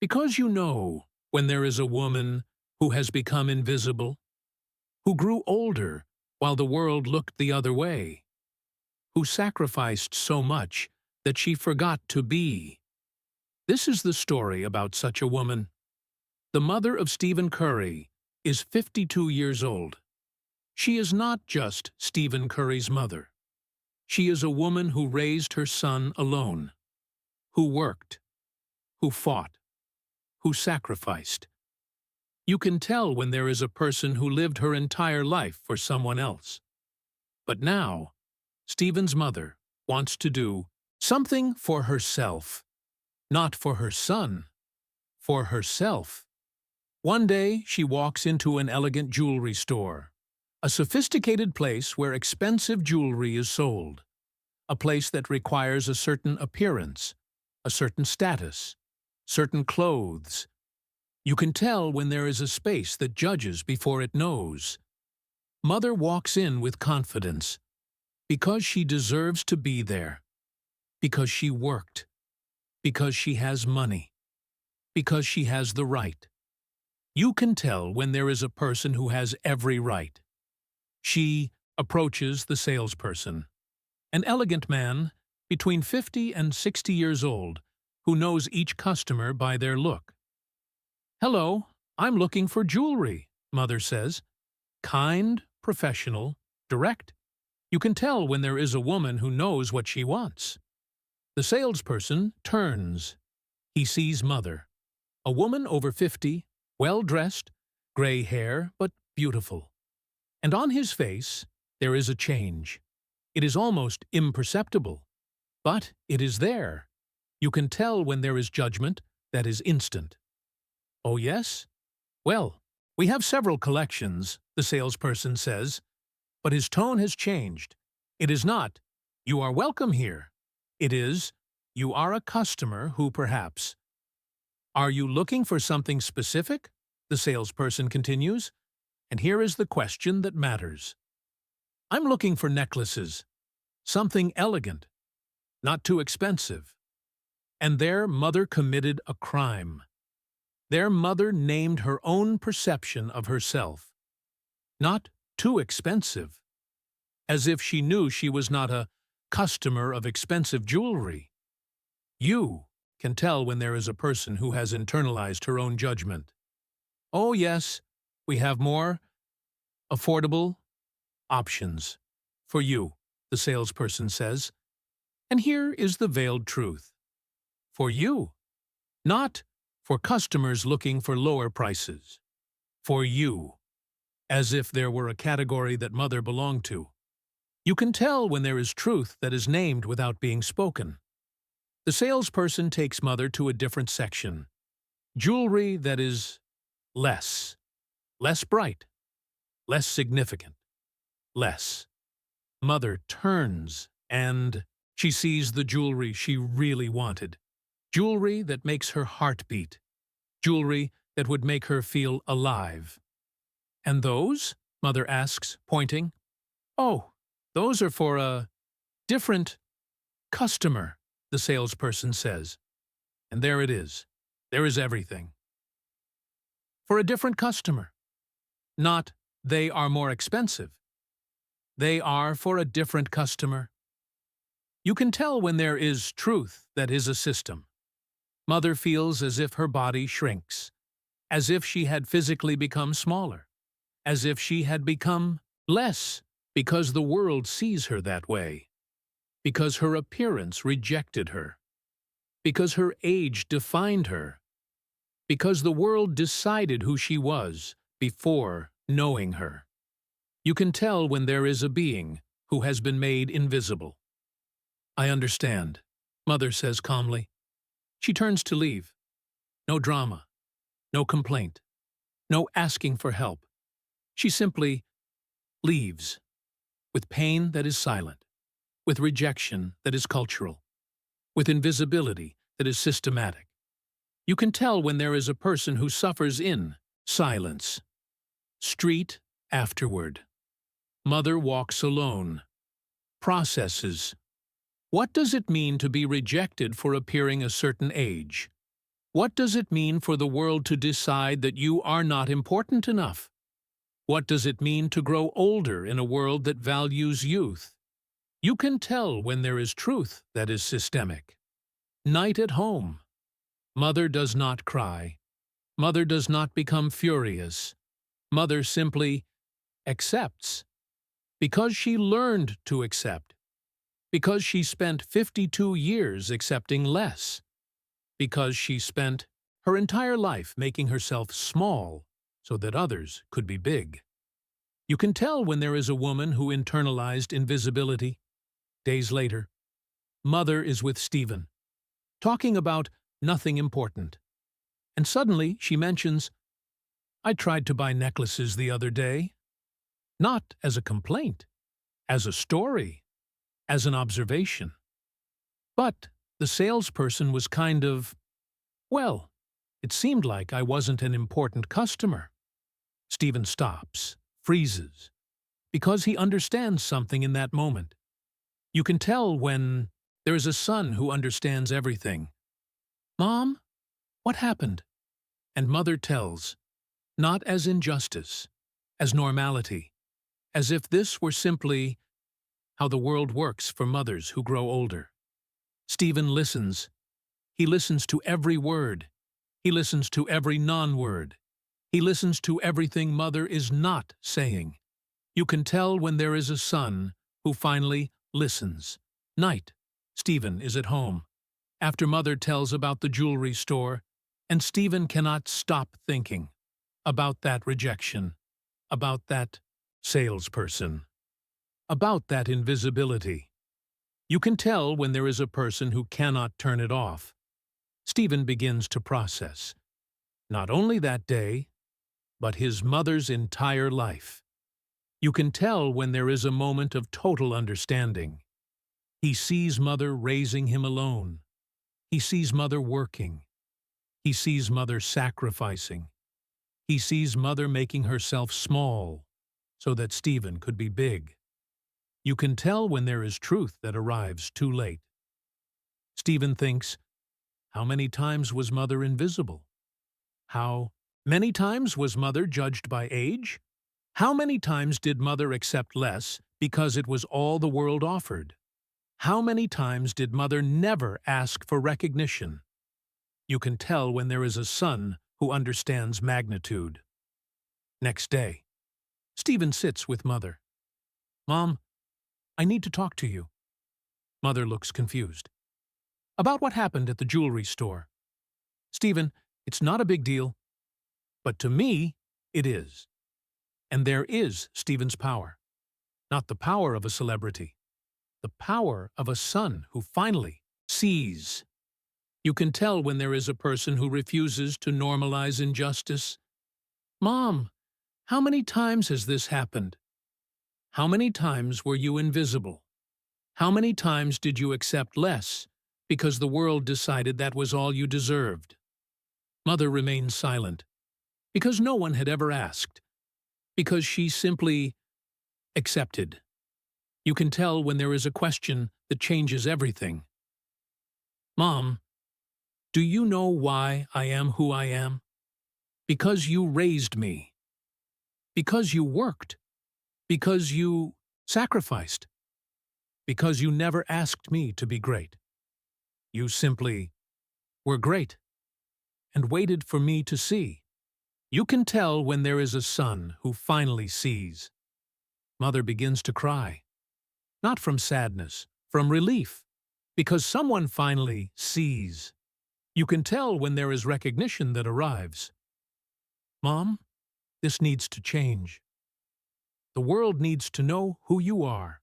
Because you know when there is a woman who has become invisible, who grew older while the world looked the other way, who sacrificed so much that she forgot to be. This is the story about such a woman. The mother of Stephen Curry is 52 years old. She is not just Stephen Curry's mother. She is a woman who raised her son alone, who worked, who fought, who sacrificed. You can tell when there is a person who lived her entire life for someone else. But now, Stephen's mother wants to do something for herself, not for her son, for herself. One day, she walks into an elegant jewelry store, a sophisticated place where expensive jewelry is sold, a place that requires a certain appearance, a certain status, certain clothes. You can tell when there is a space that judges before it knows. Mother walks in with confidence, because she deserves to be there, because she worked, because she has money, because she has the right. You can tell when there is a person who has every right. She approaches the salesperson, an elegant man between 50 and 60 years old who knows each customer by their look. "Hello, I'm looking for jewelry," Mother says. Kind, professional, direct. You can tell when there is a woman who knows what she wants. The salesperson turns. He sees Mother, a woman over 50, well-dressed, gray hair, but beautiful. And on his face, there is a change. It is almost imperceptible, but it is there. You can tell when there is judgment that is instant. "Oh, yes? Well, we have several collections," the salesperson says, but his tone has changed. It is not, "You are welcome here." It is, "You are a customer who perhaps." "Are you looking for something specific?" the salesperson continues. And here is the question that matters. "I'm looking for necklaces. Something elegant, not too expensive." And their mother committed a crime. Their mother named her own perception of herself. Not too expensive. As if she knew she was not a customer of expensive jewelry. You can tell when there is a person who has internalized her own judgment. "Oh yes, we have more affordable options for you," the salesperson says. And here is the veiled truth. For you, not for customers looking for lower prices. For you, as if there were a category that Mother belonged to. You can tell when there is truth that is named without being spoken. The salesperson takes Mother to a different section. Jewelry that is less bright, less significant, less. Mother turns and she sees the jewelry she really wanted. Jewelry that makes her heart beat. Jewelry that would make her feel alive. "And those?" Mother asks, pointing. "Oh, those are for a different customer," the salesperson says. And there it is. There is everything. For a different customer. Not, "They are more expensive." They are for a different customer. You can tell when there is truth that is a system. Mother feels as if her body shrinks, as if she had physically become smaller, as if she had become less because the world sees her that way, because her appearance rejected her, because her age defined her, because the world decided who she was before knowing her. You can tell when there is a being who has been made invisible. "I understand," Mother says calmly. She turns to leave. No drama, no complaint, no asking for help. She simply leaves, with pain that is silent, with rejection that is cultural, with invisibility that is systematic. You can tell when there is a person who suffers in silence. Street afterward. Mother walks alone. Processes. What does it mean to be rejected for appearing a certain age? What does it mean for the world to decide that you are not important enough? What does it mean to grow older in a world that values youth? You can tell when there is truth that is systemic. Night at home. Mother does not cry. Mother does not become furious. Mother simply accepts. Because she learned to accept. Because she spent 52 years accepting less. Because she spent her entire life making herself small so that others could be big. You can tell when there is a woman who internalized invisibility. Days later, Mother is with Stephen, talking about nothing important. And suddenly she mentions, "I tried to buy necklaces the other day." Not as a complaint, as a story, as an observation. But the salesperson was kind of, well, it seemed like I wasn't an important customer. Stephen stops, freezes, because he understands something in that moment. You can tell when there is a son who understands everything. "Mom, what happened?" And Mother tells, not as injustice, as normality, as if this were simply how the world works for mothers who grow older. Stephen listens. He listens to every word. He listens to every non-word. He listens to everything Mother is not saying. You can tell when there is a son who finally listens. Night. Stephen is at home. After Mother tells about the jewelry store, and Stephen cannot stop thinking about that rejection, about that salesperson, about that invisibility. You can tell when there is a person who cannot turn it off. Stephen begins to process, not only that day, but his mother's entire life. You can tell when there is a moment of total understanding. He sees Mother raising him alone. He sees Mother working. He sees Mother sacrificing. He sees Mother making herself small so that Stephen could be big. You can tell when there is truth that arrives too late. Stephen thinks, how many times was Mother invisible? How many times was Mother judged by age? How many times did Mother accept less because it was all the world offered? How many times did Mother never ask for recognition? You can tell when there is a son who understands magnitude. Next day, Stephen sits with Mother. "Mom, I need to talk to you." Mother looks confused. "About what happened at the jewelry store." "Stephen, it's not a big deal. But to me, it is." And there is Stephen's power. Not the power of a celebrity. The power of a son who finally sees. You can tell when there is a person who refuses to normalize injustice. "Mom, how many times has this happened? How many times were you invisible? How many times did you accept less because the world decided that was all you deserved?" Mother remains silent, because no one had ever asked, because she simply accepted. You can tell when there is a question that changes everything. "Mom, do you know why I am who I am? Because you raised me. Because you worked. Because you sacrificed. Because you never asked me to be great. You simply were great and waited for me to see." You can tell when there is a son who finally sees. Mother begins to cry. Not from sadness, from relief, because someone finally sees. You can tell when there is recognition that arrives. "Mom, this needs to change. The world needs to know who you are.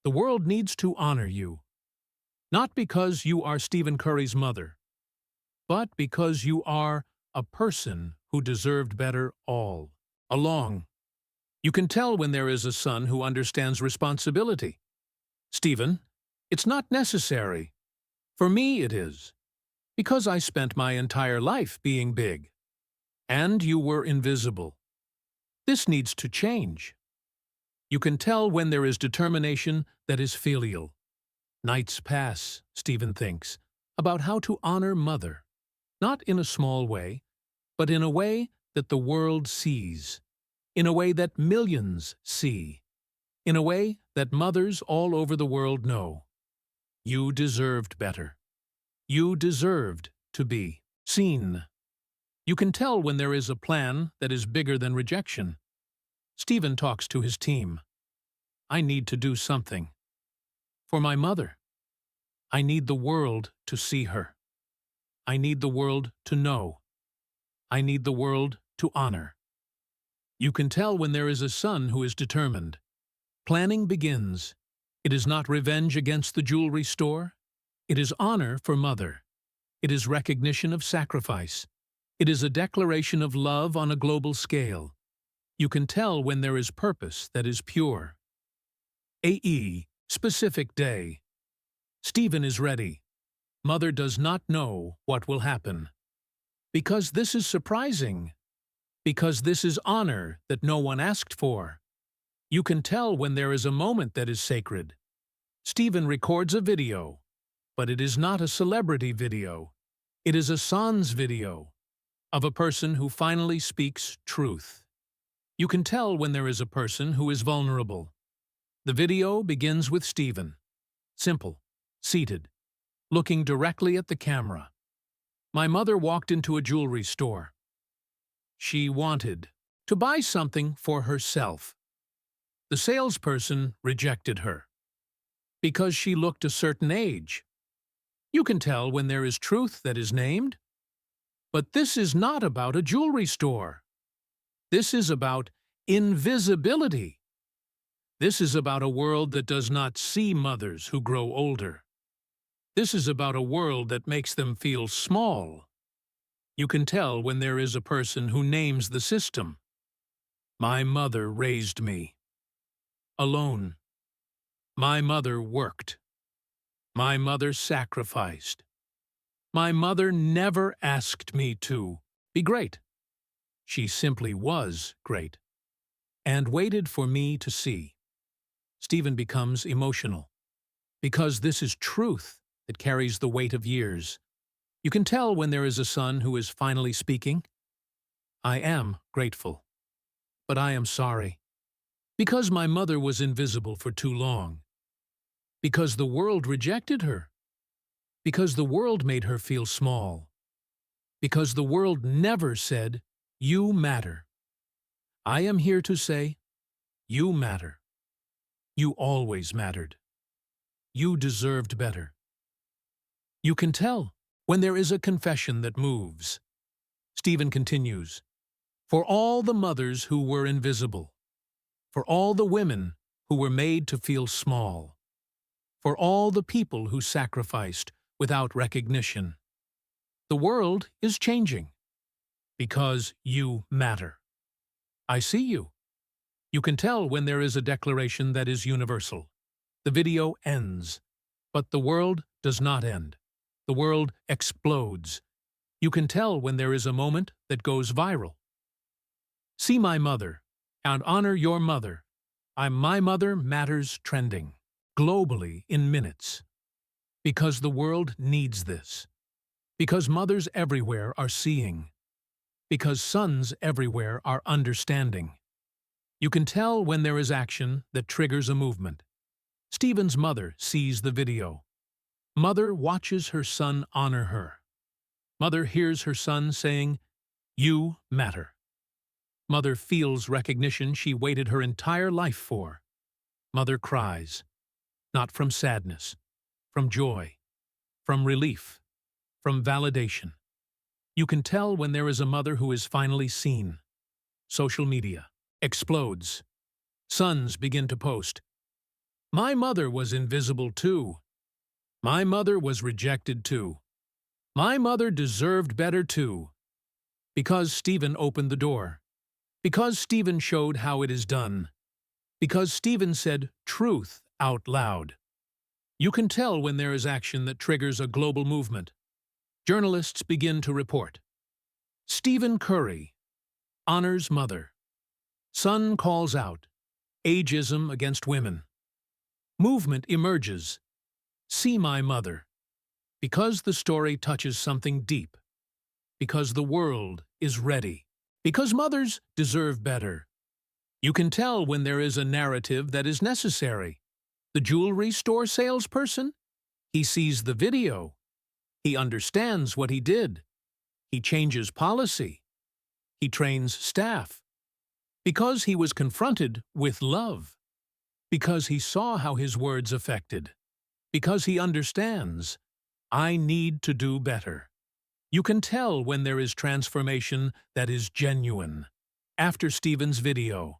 The world needs to honor you. Not because you are Stephen Curry's mother, but because you are a person who deserved better all along." You can tell when there is a son who understands responsibility. "Stephen, it's not necessary. For me it is. Because I spent my entire life being big. And you were invisible. This needs to change." You can tell when there is determination that is filial. Nights pass, Stephen thinks, about how to honor Mother. Not in a small way, but in a way that the world sees, in a way that millions see, in a way that mothers all over the world know. You deserved better. You deserved to be seen. You can tell when there is a plan that is bigger than rejection. Stephen talks to his team. I need to do something. For my mother. I need the world to see her. I need the world to know. I need the world to honor. You can tell when there is a son who is determined. Planning begins. It is not revenge against the jewelry store. It is honor for mother. It is recognition of sacrifice. It is a declaration of love on a global scale. You can tell when there is purpose that is pure. AE, specific day. Stephen is ready. Mother does not know what will happen. Because this is surprising. Because this is honor that no one asked for. You can tell when there is a moment that is sacred. Stephen records a video, but it is not a celebrity video. It is a sans video of a person who finally speaks truth. You can tell when there is a person who is vulnerable. The video begins with Stephen. Simple, seated, looking directly at the camera. My mother walked into a jewelry store. She wanted to buy something for herself. The salesperson rejected her because she looked a certain age. You can tell when there is truth that is named. But this is not about a jewelry store. This is about invisibility. This is about a world that does not see mothers who grow older. This is about a world that makes them feel small. You can tell when there is a person who names the system. My mother raised me. Alone. My mother worked. My mother sacrificed. My mother never asked me to be great. She simply was great, and waited for me to see. Stephen becomes emotional, because this is truth that carries the weight of years. You can tell when there is a son who is finally speaking. I am grateful, but I am sorry. Because my mother was invisible for too long. Because the world rejected her. Because the world made her feel small. Because the world never said, you matter. I am here to say, you matter. You always mattered. You deserved better. You can tell when there is a confession that moves. Stephen continues, for all the mothers who were invisible. For all the women who were made to feel small. For all the people who sacrificed without recognition. The world is changing. Because you matter. I see you. You can tell when there is a declaration that is universal. The video ends. But the world does not end. The world explodes. You can tell when there is a moment that goes viral. See my mother. And honor your mother. My mother matters trending, globally in minutes. Because the world needs this. Because mothers everywhere are seeing. Because sons everywhere are understanding. You can tell when there is action that triggers a movement. Stephen's mother sees the video. Mother watches her son honor her. Mother hears her son saying, you matter. Mother feels recognition she waited her entire life for. Mother cries, not from sadness, from joy, from relief, from validation. You can tell when there is a mother who is finally seen. Social media explodes. Sons begin to post. My mother was invisible too. My mother was rejected too. My mother deserved better too. Because Stephen opened the door. Because Stephen showed how it is done. Because Stephen said truth out loud. You can tell when there is action that triggers a global movement. Journalists begin to report. Stephen Curry honors mother. Son calls out. Ageism against women. Movement emerges. See my mother. Because the story touches something deep. because the world is ready. Because mothers deserve better. You can tell when there is a narrative that is necessary. The jewelry store salesperson? He sees the video. He understands what he did. He changes policy. He trains staff. Because he was confronted with love. Because he saw how his words affected. Because he understands, I need to do better. You can tell when there is transformation that is genuine. After Stephen's video,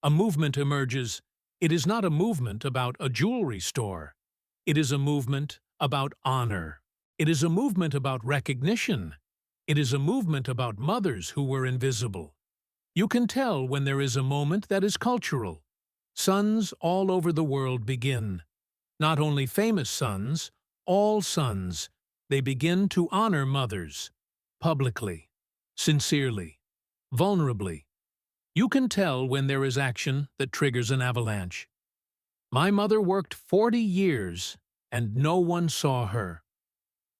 a movement emerges. It is not a movement about a jewelry store. It is a movement about honor. It is a movement about recognition. It is a movement about mothers who were invisible. You can tell when there is a moment that is cultural. Sons all over the world begin. Not only famous sons, all sons. They begin to honor mothers. Publicly. Sincerely. Vulnerably. You can tell when there is action that triggers an avalanche. My mother worked 40 years, and no one saw her.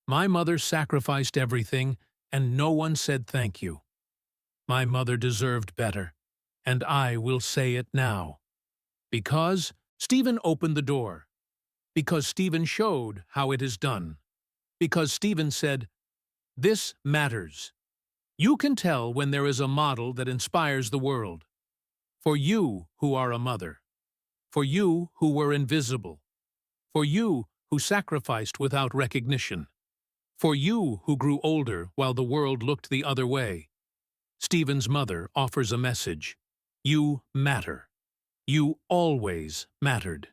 My mother sacrificed everything, and no one said thank you. My mother deserved better, and I will say it now. Because Stephen opened the door. Because Stephen showed how it is done. Because Stephen said, this matters. You can tell when there is a model that inspires the world. For you who are a mother. For you who were invisible. For you who sacrificed without recognition. For you who grew older while the world looked the other way. Stephen's mother offers a message. You matter. You always mattered.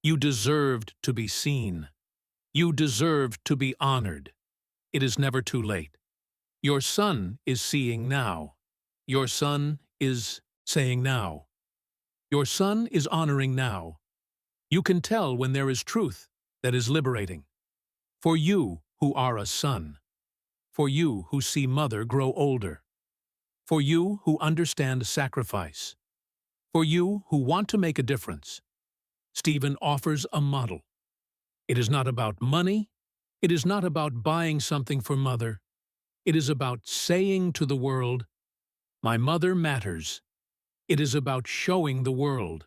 You deserved to be seen. You deserved to be honored. It is never too late. Your son is seeing now. Your son is saying now. Your son is honoring now. You can tell when there is truth that is liberating. For you who are a son. For you who see mother grow older. For you who understand sacrifice. For you who want to make a difference. Stephen offers a model. It is not about money. It is not about buying something for mother. It is about saying to the world, my mother matters. It is about showing the world.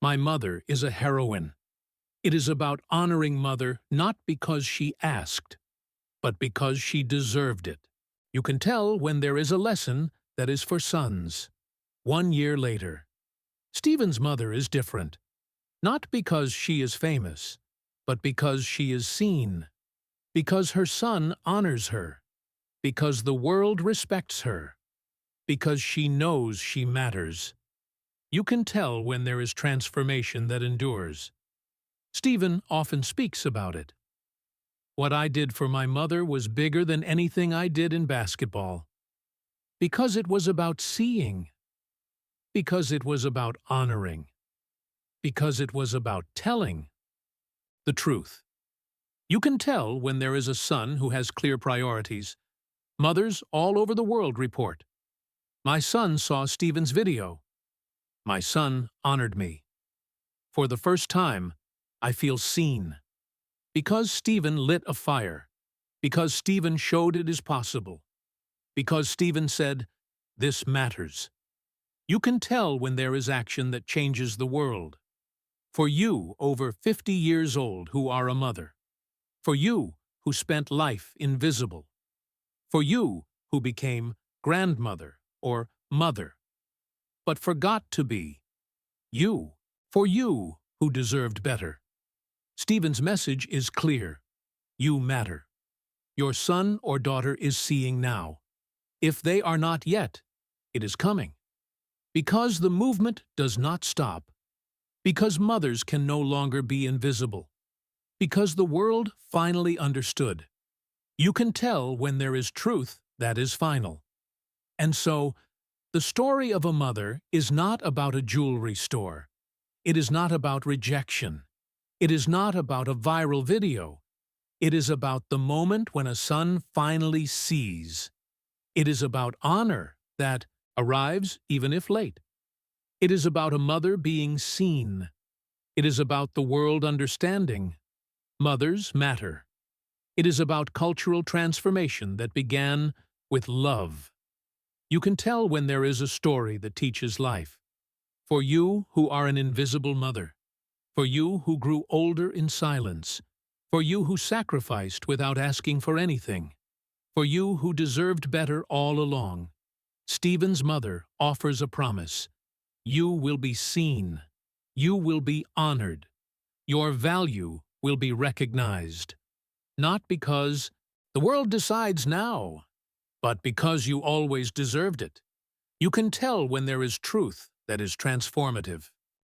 My mother is a heroine. It is about honoring mother not because she asked, but because she deserved it. You can tell when there is a lesson that is for sons. 1 year later. Stephen's mother is different. Not because she is famous, but because she is seen. Because her son honors her. Because the world respects her. Because she knows she matters. You can tell when there is transformation that endures. Stephen often speaks about it. What I did for my mother was bigger than anything I did in basketball. Because it was about seeing. Because it was about honoring. Because it was about telling the truth. You can tell when there is a son who has clear priorities. Mothers all over the world report. My son saw Stephen's video. My son honored me. For the first time, I feel seen. Because Stephen lit a fire. Because Stephen showed it is possible. Because Stephen said, this matters. You can tell when there is action that changes the world. For you, over 50 years old, who are a mother. For you, who spent life invisible. For you, who became grandmother or mother, but forgot to be. You. For you, who deserved better. Stephen's message is clear. You matter. Your son or daughter is seeing now. If they are not yet, it is coming. Because the movement does not stop. Because mothers can no longer be invisible. Because the world finally understood. You can tell when there is truth that is final. And so, the story of a mother is not about a jewelry store. It is not about rejection. It is not about a viral video. It is about the moment when a son finally sees. It is about honor that arrives even if late. It is about a mother being seen. It is about the world understanding. Mothers matter. It is about cultural transformation that began with love. You can tell when there is a story that teaches life. For you who are an invisible mother, for you who grew older in silence, for you who sacrificed without asking for anything, for you who deserved better all along, Stephen's mother offers a promise. You will be seen. You will be honored. Your value will be recognized. Not because the world decides now, but because you always deserved it. You can tell when there is truth that is transformative.